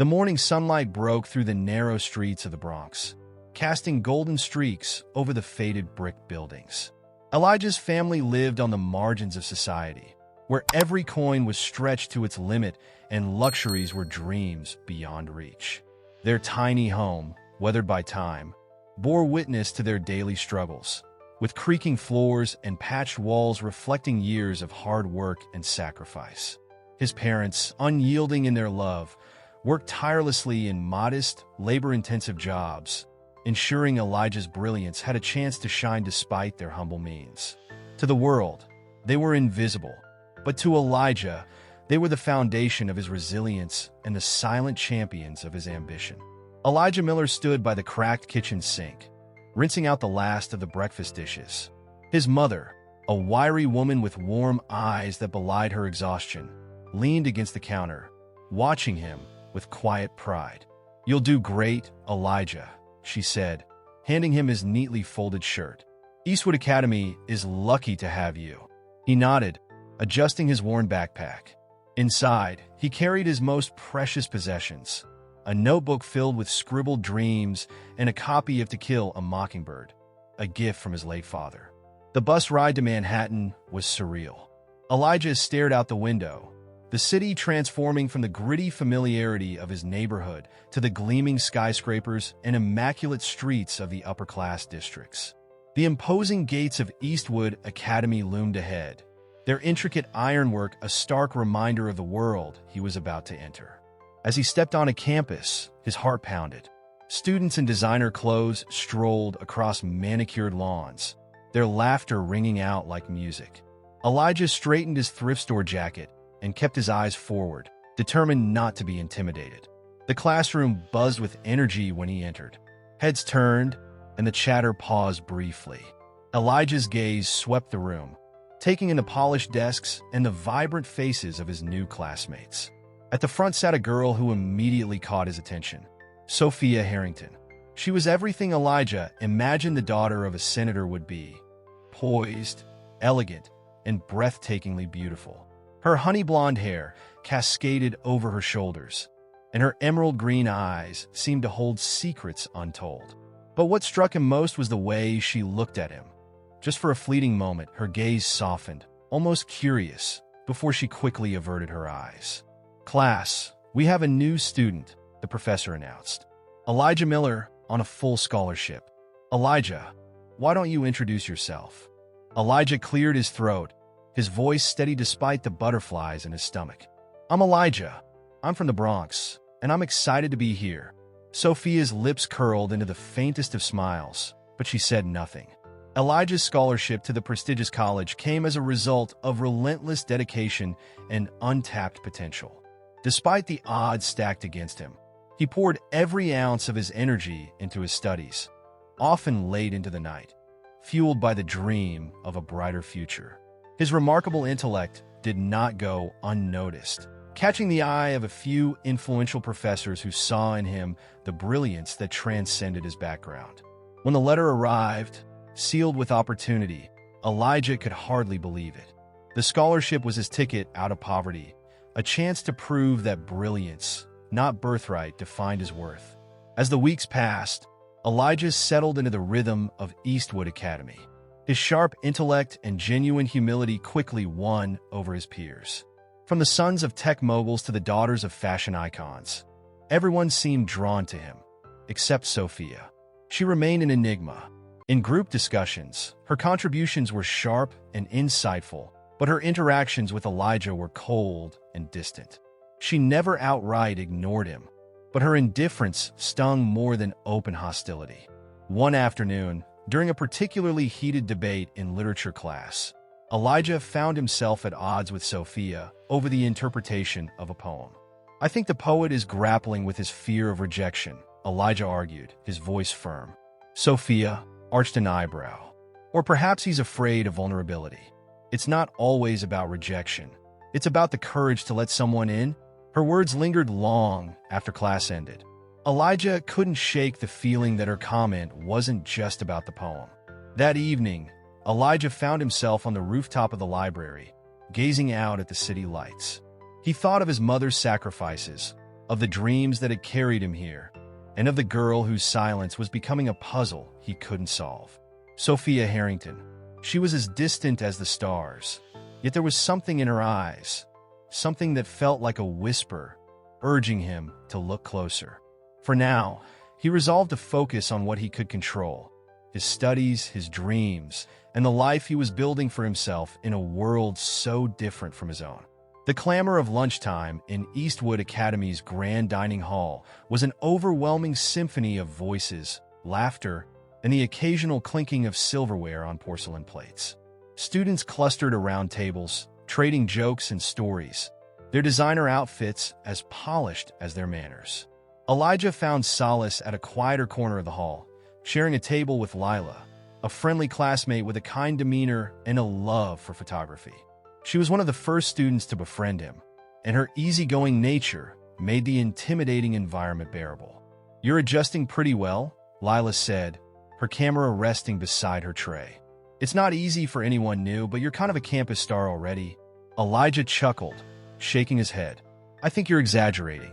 The morning sunlight broke through the narrow streets of the Bronx, casting golden streaks over the faded brick buildings. Elijah's family lived on the margins of society, where every coin was stretched to its limit and luxuries were dreams beyond reach. Their tiny home, weathered by time, bore witness to their daily struggles, with creaking floors and patched walls reflecting years of hard work and sacrifice. His parents, unyielding in their love, worked tirelessly in modest, labor-intensive jobs, ensuring Elijah's brilliance had a chance to shine despite their humble means. To the world, they were invisible, but to Elijah, they were the foundation of his resilience and the silent champions of his ambition. Elijah Miller stood by the cracked kitchen sink, rinsing out the last of the breakfast dishes. His mother, a wiry woman with warm eyes that belied her exhaustion, leaned against the counter, watching him with quiet pride. "You'll do great, Elijah," she said, handing him his neatly folded shirt. "Eastwood Academy is lucky to have you." He nodded, adjusting his worn backpack. Inside, he carried his most precious possessions, a notebook filled with scribbled dreams and a copy of To Kill a Mockingbird, a gift from his late father. The bus ride to Manhattan was surreal. Elijah stared out the window, the city transforming from the gritty familiarity of his neighborhood to the gleaming skyscrapers and immaculate streets of the upper-class districts. The imposing gates of Eastwood Academy loomed ahead, their intricate ironwork a stark reminder of the world he was about to enter. As he stepped onto campus, his heart pounded. Students in designer clothes strolled across manicured lawns, their laughter ringing out like music. Elijah straightened his thrift store jacket and kept his eyes forward, determined not to be intimidated. The classroom buzzed with energy when he entered. Heads turned, and the chatter paused briefly. Elijah's gaze swept the room, taking in the polished desks and the vibrant faces of his new classmates. At the front sat a girl who immediately caught his attention, Sophia Harrington. She was everything Elijah imagined the daughter of a senator would be: poised, elegant, and breathtakingly beautiful. Her honey blonde hair cascaded over her shoulders, and her emerald green eyes seemed to hold secrets untold. But what struck him most was the way she looked at him. Just for a fleeting moment, her gaze softened, almost curious, before she quickly averted her eyes. "Class, we have a new student," the professor announced. "Elijah Miller, on a full scholarship." "Elijah, why don't you introduce yourself?" Elijah cleared his throat, his voice steady despite the butterflies in his stomach. "I'm Elijah. I'm from the Bronx, and I'm excited to be here." Sophia's lips curled into the faintest of smiles, but she said nothing. Elijah's scholarship to the prestigious college came as a result of relentless dedication and untapped potential. Despite the odds stacked against him, he poured every ounce of his energy into his studies, often late into the night, fueled by the dream of a brighter future. His remarkable intellect did not go unnoticed, catching the eye of a few influential professors who saw in him the brilliance that transcended his background. When the letter arrived, sealed with opportunity, Elijah could hardly believe it. The scholarship was his ticket out of poverty, a chance to prove that brilliance, not birthright, defined his worth. As the weeks passed, Elijah settled into the rhythm of Eastwood Academy. His sharp intellect and genuine humility quickly won over his peers. From the sons of tech moguls to the daughters of fashion icons, everyone seemed drawn to him, except Sophia. She remained an enigma. In group discussions, her contributions were sharp and insightful, but her interactions with Elijah were cold and distant. She never outright ignored him, but her indifference stung more than open hostility. One afternoon, during a particularly heated debate in literature class, Elijah found himself at odds with Sophia over the interpretation of a poem. "I think the poet is grappling with his fear of rejection," Elijah argued, his voice firm. Sophia arched an eyebrow. "Or perhaps he's afraid of vulnerability. It's not always about rejection. It's about the courage to let someone in." Her words lingered long after class ended. Elijah couldn't shake the feeling that her comment wasn't just about the poem. That evening, Elijah found himself on the rooftop of the library, gazing out at the city lights. He thought of his mother's sacrifices, of the dreams that had carried him here, and of the girl whose silence was becoming a puzzle he couldn't solve. Sophia Harrington. She was as distant as the stars, yet there was something in her eyes, something that felt like a whisper, urging him to look closer. For now, he resolved to focus on what he could control: his studies, his dreams, and the life he was building for himself in a world so different from his own. The clamor of lunchtime in Eastwood Academy's grand dining hall was an overwhelming symphony of voices, laughter, and the occasional clinking of silverware on porcelain plates. Students clustered around tables, trading jokes and stories, their designer outfits as polished as their manners. Elijah found solace at a quieter corner of the hall, sharing a table with Lila, a friendly classmate with a kind demeanor and a love for photography. She was one of the first students to befriend him, and her easygoing nature made the intimidating environment bearable. "You're adjusting pretty well," Lila said, her camera resting beside her tray. "It's not easy for anyone new, but you're kind of a campus star already." Elijah chuckled, shaking his head. "I think you're exaggerating.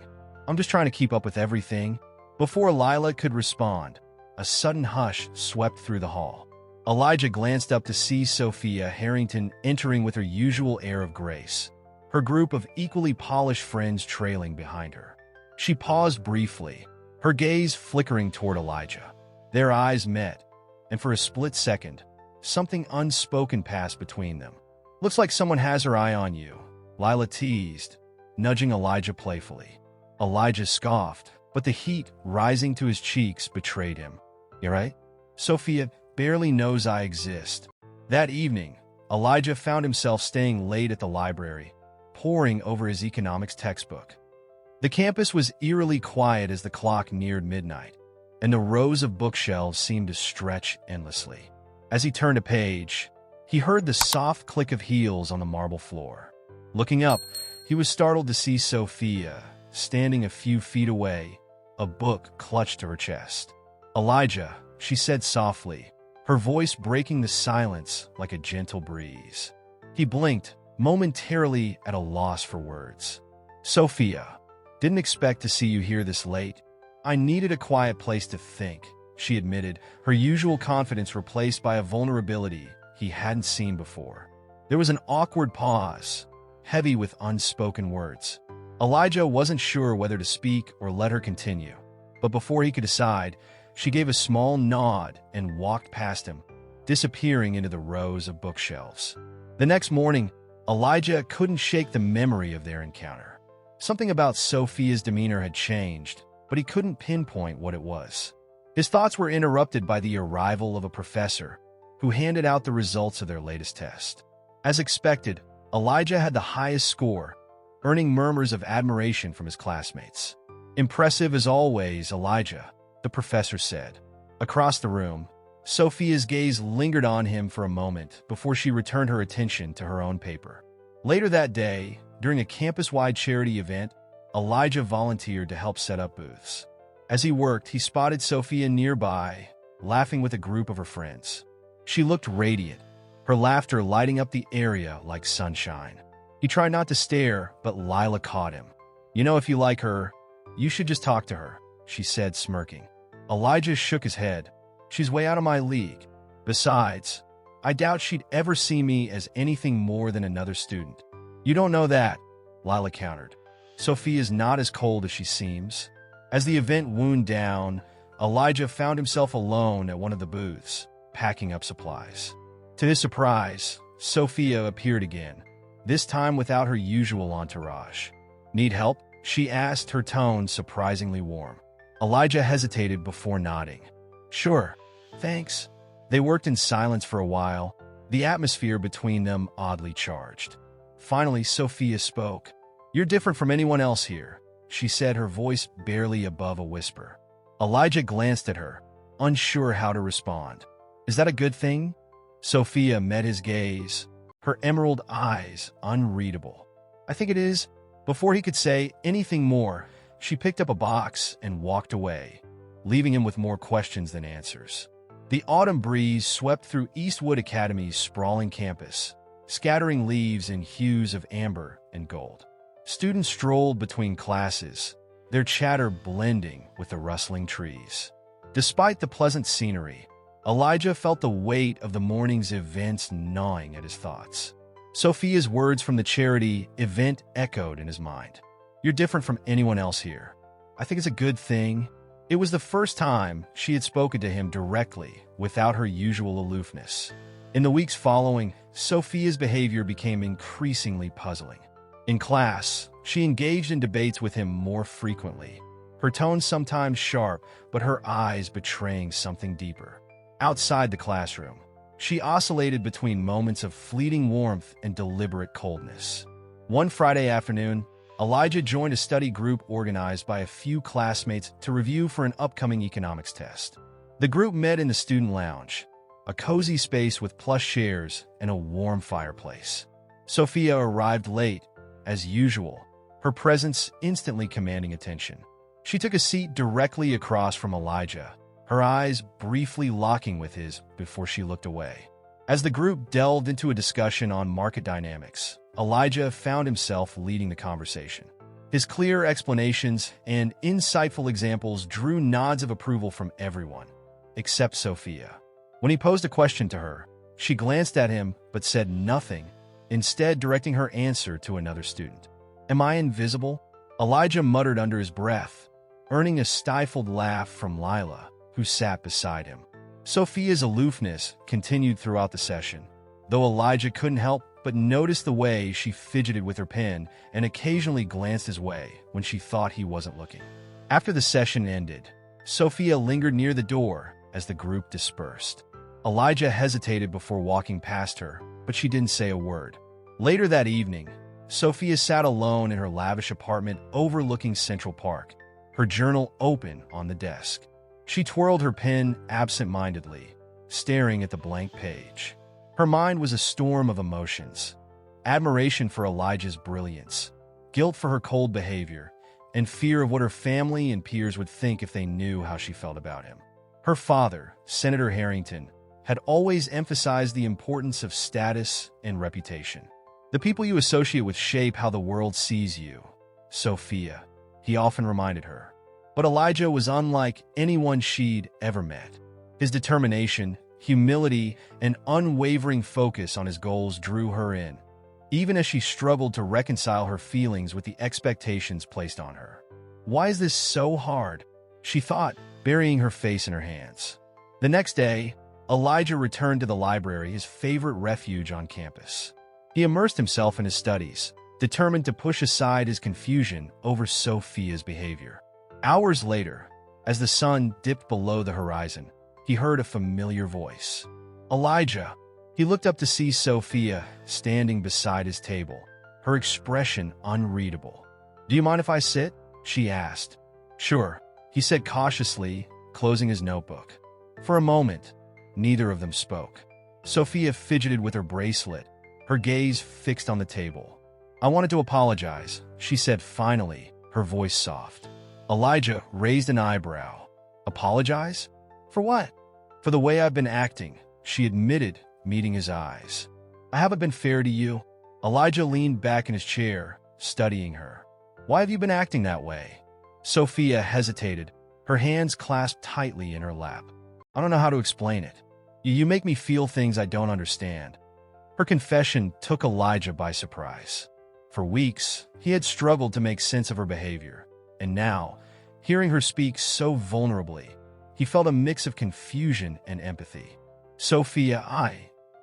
I'm just trying to keep up with everything." Before Lila could respond, a sudden hush swept through the hall. Elijah glanced up to see Sophia Harrington entering with her usual air of grace, her group of equally polished friends trailing behind her. She paused briefly, her gaze flickering toward Elijah. Their eyes met, and for a split second, something unspoken passed between them. "Looks like someone has her eye on you," Lila teased, nudging Elijah playfully. Elijah scoffed, but the heat rising to his cheeks betrayed him. "You right? Sophia barely knows I exist." That evening, Elijah found himself staying late at the library, poring over his economics textbook. The campus was eerily quiet as the clock neared midnight, and the rows of bookshelves seemed to stretch endlessly. As he turned a page, he heard the soft click of heels on the marble floor. Looking up, he was startled to see Sophia, standing a few feet away, a book clutched to her chest. "Elijah," she said softly, her voice breaking the silence like a gentle breeze. He blinked, momentarily at a loss for words. "Sophia, didn't expect to see you here this late. I needed a quiet place to think," she admitted, her usual confidence replaced by a vulnerability he hadn't seen before. There was an awkward pause, heavy with unspoken words. Elijah wasn't sure whether to speak or let her continue, but before he could decide, she gave a small nod and walked past him, disappearing into the rows of bookshelves. The next morning, Elijah couldn't shake the memory of their encounter. Something about Sophia's demeanor had changed, but he couldn't pinpoint what it was. His thoughts were interrupted by the arrival of a professor who handed out the results of their latest test. As expected, Elijah had the highest score, earning murmurs of admiration from his classmates. "Impressive as always, Elijah," the professor said. Across the room, Sophia's gaze lingered on him for a moment before she returned her attention to her own paper. Later that day, during a campus-wide charity event, Elijah volunteered to help set up booths. As he worked, he spotted Sophia nearby, laughing with a group of her friends. She looked radiant, her laughter lighting up the area like sunshine. He tried not to stare, but Lila caught him. "You know, if you like her, you should just talk to her," she said, smirking. Elijah shook his head. "She's way out of my league. Besides, I doubt she'd ever see me as anything more than another student." "You don't know that," Lila countered. "Sophia's not as cold as she seems." As the event wound down, Elijah found himself alone at one of the booths, packing up supplies. To his surprise, Sophia appeared again, this time without her usual entourage. "Need help?" she asked, her tone surprisingly warm. Elijah hesitated before nodding. "Sure, thanks." They worked in silence for a while, the atmosphere between them oddly charged. Finally, Sophia spoke. "You're different from anyone else here," she said, her voice barely above a whisper. Elijah glanced at her, unsure how to respond. "Is that a good thing?" Sophia met his gaze, her emerald eyes unreadable. "I think it is." Before he could say anything more, she picked up a box and walked away, leaving him with more questions than answers. The autumn breeze swept through Eastwood Academy's sprawling campus, scattering leaves in hues of amber and gold. Students strolled between classes, their chatter blending with the rustling trees. Despite the pleasant scenery, Elijah felt the weight of the morning's events gnawing at his thoughts. Sophia's words from the charity event echoed in his mind. "You're different from anyone else here. I think it's a good thing." It was the first time she had spoken to him directly, without her usual aloofness. In the weeks following, Sophia's behavior became increasingly puzzling. In class, she engaged in debates with him more frequently, her tone sometimes sharp, but her eyes betraying something deeper. Outside the classroom, she oscillated between moments of fleeting warmth and deliberate coldness. One Friday afternoon, Elijah joined a study group organized by a few classmates to review for an upcoming economics test. The group met in the student lounge, a cozy space with plush chairs and a warm fireplace. Sophia arrived late, as usual, her presence instantly commanding attention. She took a seat directly across from Elijah, her eyes briefly locking with his before she looked away. As the group delved into a discussion on market dynamics, Elijah found himself leading the conversation. His clear explanations and insightful examples drew nods of approval from everyone, except Sophia. When he posed a question to her, she glanced at him but said nothing, instead directing her answer to another student. "Am I invisible?" Elijah muttered under his breath, earning a stifled laugh from Lila, who sat beside him. Sophia's aloofness continued throughout the session, though Elijah couldn't help but notice the way she fidgeted with her pen and occasionally glanced his way when she thought he wasn't looking. After the session ended, Sophia lingered near the door as the group dispersed. Elijah hesitated before walking past her, but she didn't say a word. Later that evening, Sophia sat alone in her lavish apartment overlooking Central Park, her journal open on the desk. She twirled her pen absent-mindedly, staring at the blank page. Her mind was a storm of emotions: admiration for Elijah's brilliance, guilt for her cold behavior, and fear of what her family and peers would think if they knew how she felt about him. Her father, Senator Harrington, had always emphasized the importance of status and reputation. "The people you associate with shape how the world sees you, Sophia," he often reminded her. But Elijah was unlike anyone she'd ever met. His determination, humility, and unwavering focus on his goals drew her in, even as she struggled to reconcile her feelings with the expectations placed on her. "Why is this so hard?" she thought, burying her face in her hands. The next day, Elijah returned to the library, his favorite refuge on campus. He immersed himself in his studies, determined to push aside his confusion over Sophia's behavior. Hours later, as the sun dipped below the horizon, he heard a familiar voice. "Elijah." He looked up to see Sophia standing beside his table, her expression unreadable. "Do you mind if I sit?" she asked. "Sure," he said cautiously, closing his notebook. For a moment, neither of them spoke. Sophia fidgeted with her bracelet, her gaze fixed on the table. "I wanted to apologize," she said finally, her voice soft. Elijah raised an eyebrow. "Apologize? For what?" "For the way I've been acting," she admitted, meeting his eyes. "I haven't been fair to you." Elijah leaned back in his chair, studying her. "Why have you been acting that way?" Sophia hesitated, her hands clasped tightly in her lap. "I don't know how to explain it. You make me feel things I don't understand." Her confession took Elijah by surprise. For weeks, he had struggled to make sense of her behavior, and now, hearing her speak so vulnerably, he felt a mix of confusion and empathy. "Sophia,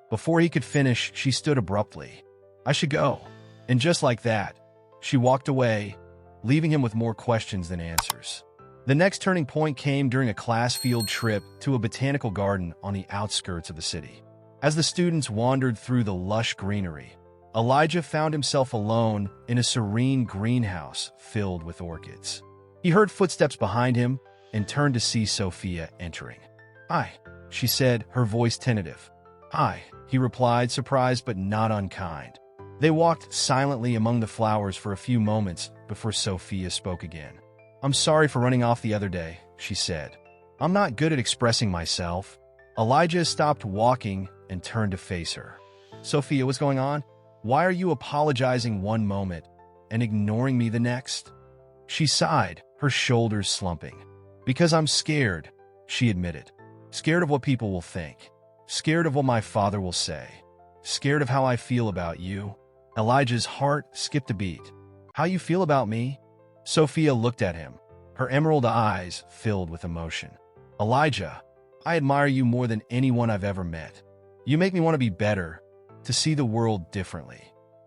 Before he could finish, she stood abruptly. "I should go." And just like that, she walked away, leaving him with more questions than answers. The next turning point came during a class field trip to a botanical garden on the outskirts of the city. As the students wandered through the lush greenery, Elijah found himself alone in a serene greenhouse filled with orchids. He heard footsteps behind him and turned to see Sophia entering. "Hi," she said, her voice tentative. "Hi," he replied, surprised but not unkind. They walked silently among the flowers for a few moments before Sophia spoke again. "I'm sorry for running off the other day," she said. "I'm not good at expressing myself." Elijah stopped walking and turned to face her. "Sophia, what's going on? Why are you apologizing one moment and ignoring me the next?" She sighed, her shoulders slumping. "Because I'm scared," she admitted. "Scared of what people will think. Scared of what my father will say. Scared of how I feel about you." Elijah's heart skipped a beat. "How you feel about me?" Sophia looked at him, her emerald eyes filled with emotion. "Elijah, I admire you more than anyone I've ever met. You make me want to be better, to see the world differently.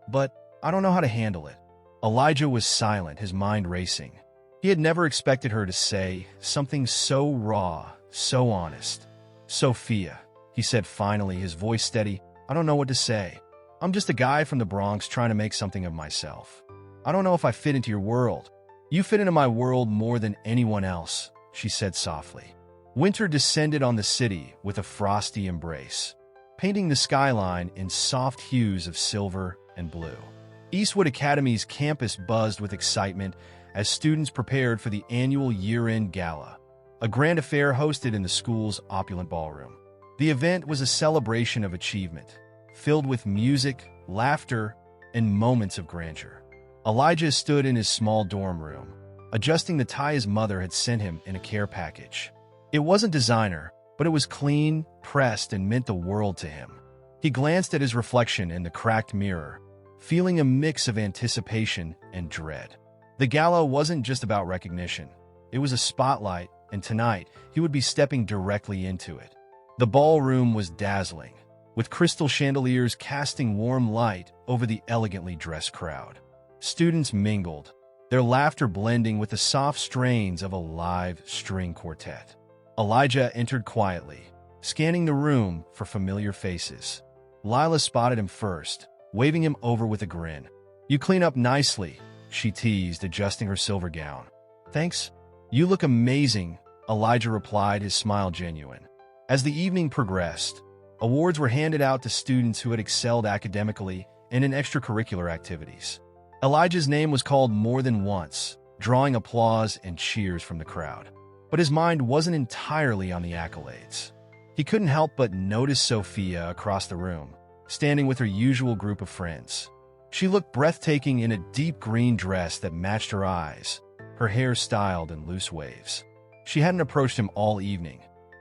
But I don't know how to handle it." Elijah was silent, his mind racing. He had never expected her to say something so raw, so honest. "Sophia," he said finally, his voice steady, "I don't know what to say. I'm just a guy from the Bronx trying to make something of myself. I don't know if I fit into your world." "You fit into my world more than anyone else," she said softly. Winter descended on the city with a frosty embrace, painting the skyline in soft hues of silver and blue. Eastwood Academy's campus buzzed with excitement as students prepared for the annual year-end gala, a grand affair hosted in the school's opulent ballroom. The event was a celebration of achievement, filled with music, laughter, and moments of grandeur. Elijah stood in his small dorm room, adjusting the tie his mother had sent him in a care package. It wasn't designer, but it was clean, pressed, and meant the world to him. He glanced at his reflection in the cracked mirror, feeling a mix of anticipation and dread. The gala wasn't just about recognition. It was a spotlight, and tonight he would be stepping directly into it. The ballroom was dazzling, with crystal chandeliers casting warm light over the elegantly dressed crowd. Students mingled, their laughter blending with the soft strains of a live string quartet. Elijah entered quietly, scanning the room for familiar faces. Lila spotted him first, waving him over with a grin. "You clean up nicely," she teased, adjusting her silver gown. "Thanks. You look amazing," Elijah replied, his smile genuine. As the evening progressed, awards were handed out to students who had excelled academically and in extracurricular activities. Elijah's name was called more than once, drawing applause and cheers from the crowd. But his mind wasn't entirely on the accolades. He couldn't help but notice Sophia across the room, standing with her usual group of friends. She looked breathtaking in a deep green dress that matched her eyes, her hair styled in loose waves. She hadn't approached him all evening,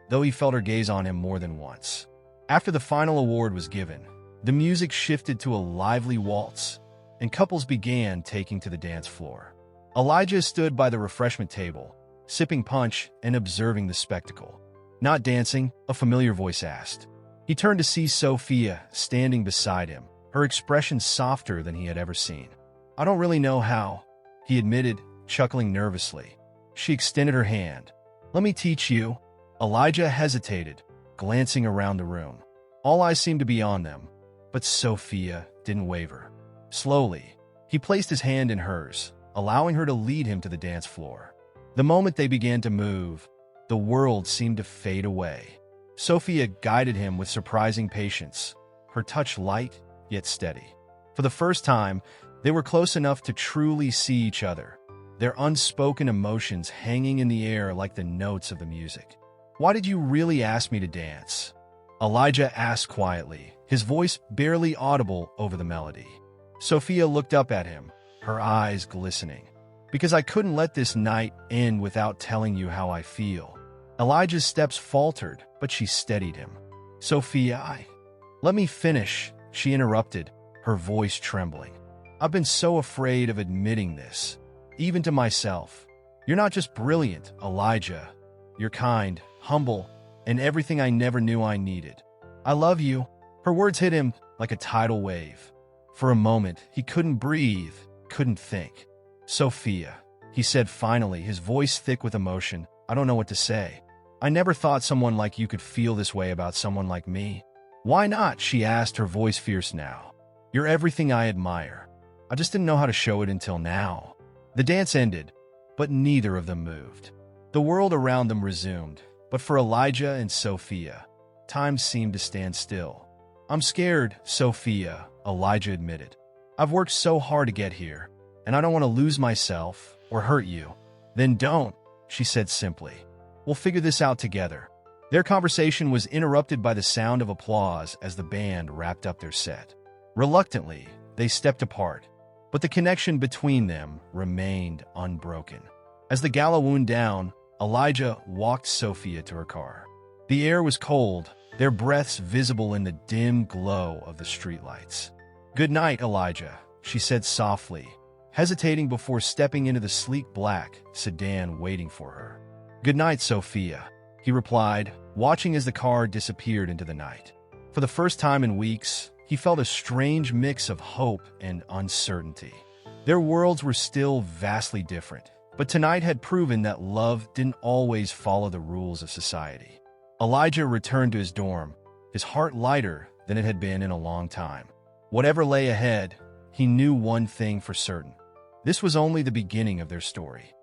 though he felt her gaze on him more than once. After the final award was given, the music shifted to a lively waltz, and couples began taking to the dance floor. Elijah stood by the refreshment table, sipping punch and observing the spectacle. "Not dancing?" a familiar voice asked. He turned to see Sophia standing beside him, her expression softer than he had ever seen. "I don't really know how," he admitted, chuckling nervously. She extended her hand. "Let me teach you." Elijah hesitated, glancing around the room. All eyes seemed to be on them, but Sophia didn't waver. Slowly, he placed his hand in hers, allowing her to lead him to the dance floor. The moment they began to move, the world seemed to fade away. Sophia guided him with surprising patience, her touch light yet steady. For the first time, they were close enough to truly see each other, their unspoken emotions hanging in the air like the notes of the music. "Why did you really ask me to dance?" Elijah asked quietly, his voice barely audible over the melody. Sophia looked up at him, her eyes glistening. "Because I couldn't let this night end without telling you how I feel." Elijah's steps faltered, but she steadied him. "Sophia, let me finish," she interrupted, her voice trembling. "I've been so afraid of admitting this, even to myself. You're not just brilliant, Elijah. You're kind, humble, and everything I never knew I needed. I love you." Her words hit him like a tidal wave. For a moment, he couldn't breathe, couldn't think. "Sophia," he said finally, his voice thick with emotion, "I don't know what to say. I never thought someone like you could feel this way about someone like me." "Why not?" she asked, her voice fierce now. "You're everything I admire. I just didn't know how to show it until now." The dance ended, but neither of them moved. The world around them resumed, but for Elijah and Sophia, time seemed to stand still. "I'm scared, Sophia," Elijah admitted. "I've worked so hard to get here, and I don't want to lose myself or hurt you." "Then don't," she said simply. "We'll figure this out together." Their conversation was interrupted by the sound of applause as the band wrapped up their set. Reluctantly, they stepped apart, but the connection between them remained unbroken. As the gala wound down, Elijah walked Sophia to her car. The air was cold, their breaths visible in the dim glow of the streetlights. "Good night, Elijah," she said softly, hesitating before stepping into the sleek black sedan waiting for her. "Good night, Sophia," he replied, watching as the car disappeared into the night. For the first time in weeks, he felt a strange mix of hope and uncertainty. Their worlds were still vastly different, but tonight had proven that love didn't always follow the rules of society. Elijah returned to his dorm, his heart lighter than it had been in a long time. Whatever lay ahead, he knew one thing for certain. This was only the beginning of their story.